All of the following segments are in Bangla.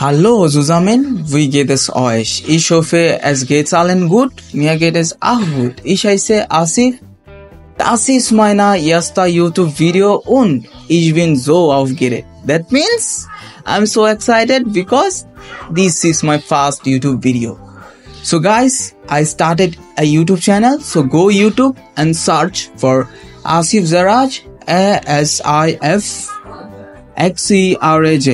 Hallo zusammen, wie geht es euch? Ich hoffe, es geht allen gut. Mir geht es auch gut. Ich heiße Asif. Das ist mein erster YouTube-Video und ich bin so aufgeregt. That means I'm so excited because this is my first YouTube video. So guys, I started a YouTube channel. So go YouTube and search for Asif Zaraj, ASIFXERAJ.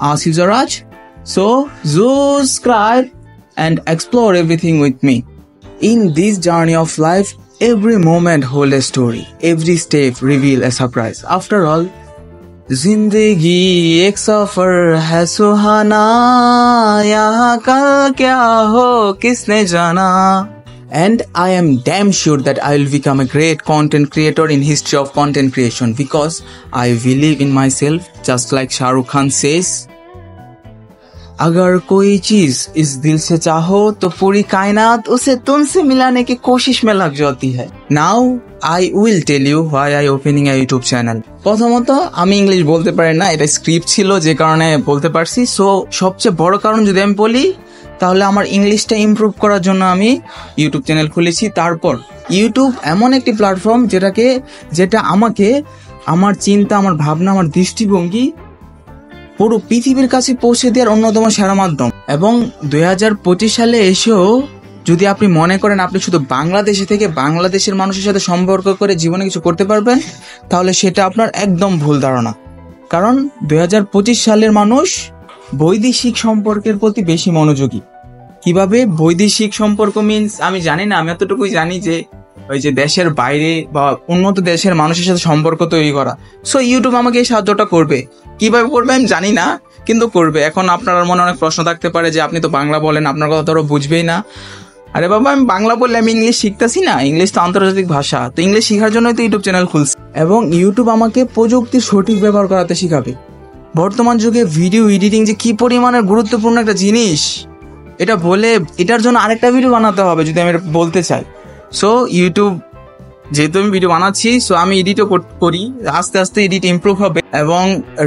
Asif Zaraj. So subscribe and explore everything with me. In this journey of life, every moment hold a story. Every step reveal a surprise. After all, जिंदगी एक सफर है सुहाना, यहाँ कल क्या हो किसने जाना. And I am damn sure that I will become a great content creator in history of content creation because I believe in myself, just like Shah Rukh Khan says. अगर कोई चीज इस दिल से चाहो तो पूरी कायनात उसे तुमसे मिलाने की कोशिश में लग जाती है. Now I will tell you why I opening a YouTube channel. প্রথমত আমি ইংলিশ বলতে পারি না, এটা স্ক্রিপ্ট ছিল যে কারণে বলতে পারছি. সো সবচেয়ে বড় কারণ যদি আমি বলি তাহলে আমার ইংলিশটা ইমপ্রুভ করার জন্য আমি ইউটিউব চ্যানেল খুলেছি. তারপর ইউটিউব এমন একটি প্ল্যাটফর্ম যেটা আমাকে আমার চিন্তা, আমার ভাবনা, আমার দৃষ্টিভঙ্গি পুরো পৃথিবীর কাছে পৌঁছে দেওয়ার অন্যতম সেরা মাধ্যম. এবং 2025 সালে এসেও যদি আপনি মনে করেন আপনি শুধু বাংলাদেশে থেকে বাংলাদেশের মানুষের সাথে সম্পর্ক করে জীবনে কিছু করতে পারবেন, তাহলে সেটা আপনার একদম ভুল ধারণা. কারণ 2025 সালের মানুষ বৈদেশিক সম্পর্কের প্রতি বেশি মনোযোগী. কিভাবে বৈদেশিক সম্পর্ক মিন্স আমি জানি না, আমি এতটুকুই জানি যে ওই যে দেশের বাইরে বা উন্নত দেশের মানুষের সাথে সম্পর্ক তৈরি করা. সো ইউটিউব আমাকে এই সাহায্যটা করবে. কিভাবে করবে আমি জানি না, কিন্তু করবে. এখন আপনার মনে অনেক প্রশ্ন থাকতে পারে যে আপনি তো বাংলা বলেন, আপনার কথা তো ওরা বুঝবেই না. আরে বাবা, আমি বাংলা বললে আমি ইংলিশ শিখতেছি না? ইংলিশ তো আন্তর্জাতিক ভাষা, তো ইংলিশ শেখার জন্যই তো ইউটিউব চ্যানেল খুলছি. এবং ইউটিউব আমাকে প্রযুক্তির সঠিক ব্যবহার করাতে শিখাবে. বর্তমান যুগে ভিডিও এডিটিং যে কি পরিমাণের গুরুত্বপূর্ণ একটা জিনিস, এটা বলে এটার জন্য আরেকটা ভিডিও বানাতে হবে যদি আমি বলতে চাই. সো ইউটিউব যেহেতু আমি ভিডিও বানাচ্ছি, সো আমি এডিটও করি. আস্তে আস্তে এডিট ইমপ্রুভ হবে এবং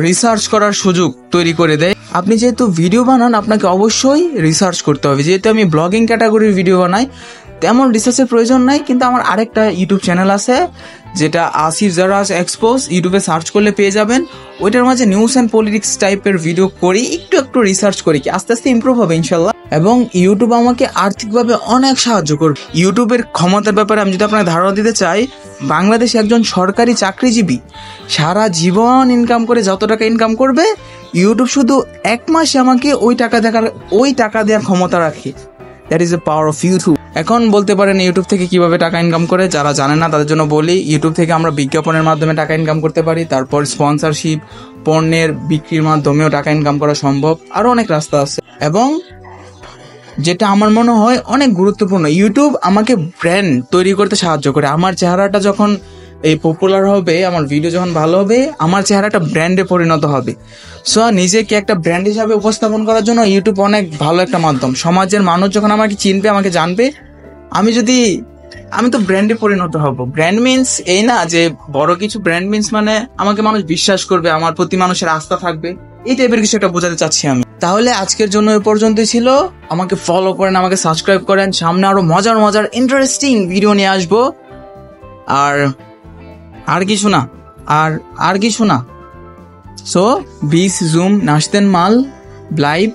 রিসার্চ করার সুযোগ তৈরি করে দেয়. আপনি যেহেতু ভিডিও বানান আপনাকে অবশ্যই রিসার্চ করতে হবে. যেহেতু আমি ব্লগিং ক্যাটাগরির ভিডিও বানাই, তেমন রিসার্চের প্রয়োজন নাই. কিন্তু আমার আরেকটা ইউটিউব চ্যানেল আছে যেটা আসিফ জারাজ এক্সপোজ, ইউটিউবে সার্চ করলে পেয়ে যাবেন. ওইটার মাঝে নিউজ অ্যান্ড পলিটিক্স টাইপের ভিডিও করি, একটু রিসার্চ করি, কি আস্তে আস্তে ইমপ্রুভ হবে ইনশাল্লাহ. এবং ইউটিউব আমাকে আর্থিকভাবে অনেক সাহায্য করবে. ইউটিউবের ক্ষমতার ব্যাপারে আমি যদি আপনাকে ধারণা দিতে চাই, বাংলাদেশে একজন সরকারি চাকরিজীবী সারা জীবন ইনকাম করে যত টাকা ইনকাম করবে, ইউটিউব শুধু এক মাসে আমাকে ওই টাকা দেওয়ার ক্ষমতা রাখে. That is a power of YouTube. এখন বলতে পারেন ইউটিউব থেকে কিভাবে টাকা ইনকাম করে, যারা জানে না তাদের জন্য বলি. ইউটিউব থেকে আমরা বিজ্ঞাপনের মাধ্যমে টাকা ইনকাম করতে পারি. তারপর স্পন্সরশিপ, পণ্যের বিক্রির মাধ্যমেও টাকা ইনকাম করা সম্ভব. আরো অনেক রাস্তা আছে. এবং যেটা আমার মনে হয় অনেক গুরুত্বপূর্ণ, ইউটিউব আমাকে ব্র্যান্ড তৈরি করতে সাহায্য করে. আমার চেহারাটা যখন এই পপুলার হবে, আমার ভিডিও যখন ভালো হবে, আমার চেহারাটা ব্র্যান্ডে পরিণত হবে. সো নিজেকে একটা ব্র্যান্ড হিসাবে উপস্থাপন করার জন্য ইউটিউব অনেক ভালো একটা মাধ্যম. সমাজের মানুষ যখন আমাকে চিনবে, আমাকে জানবে, আমি তো ব্র্যান্ডে পরিণত হব. ব্র্যান্ড মিন্স এই না যে বড় কিছু, ব্র্যান্ড মিন্স মানে আমাকে মানুষ বিশ্বাস করবে, আমার প্রতি মানুষের আস্থা থাকবে, এই টাইপের কিছু একটা বোঝাতে চাচ্ছি আমি. তাহলে আজকের জন্য এ পর্যন্তই ছিল. আমাকে ফলো করেন, আমাকে সাবস্ক্রাইব করেন. সামনে আরো মজার ইন্টারেস্টিং ভিডিও নিয়ে আসবো. আর কিছু না. So, bis zum nächsten Mal. Bleib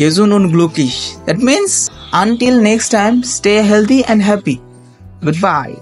gesund und glücklich. That means until next time, stay healthy and happy. Goodbye.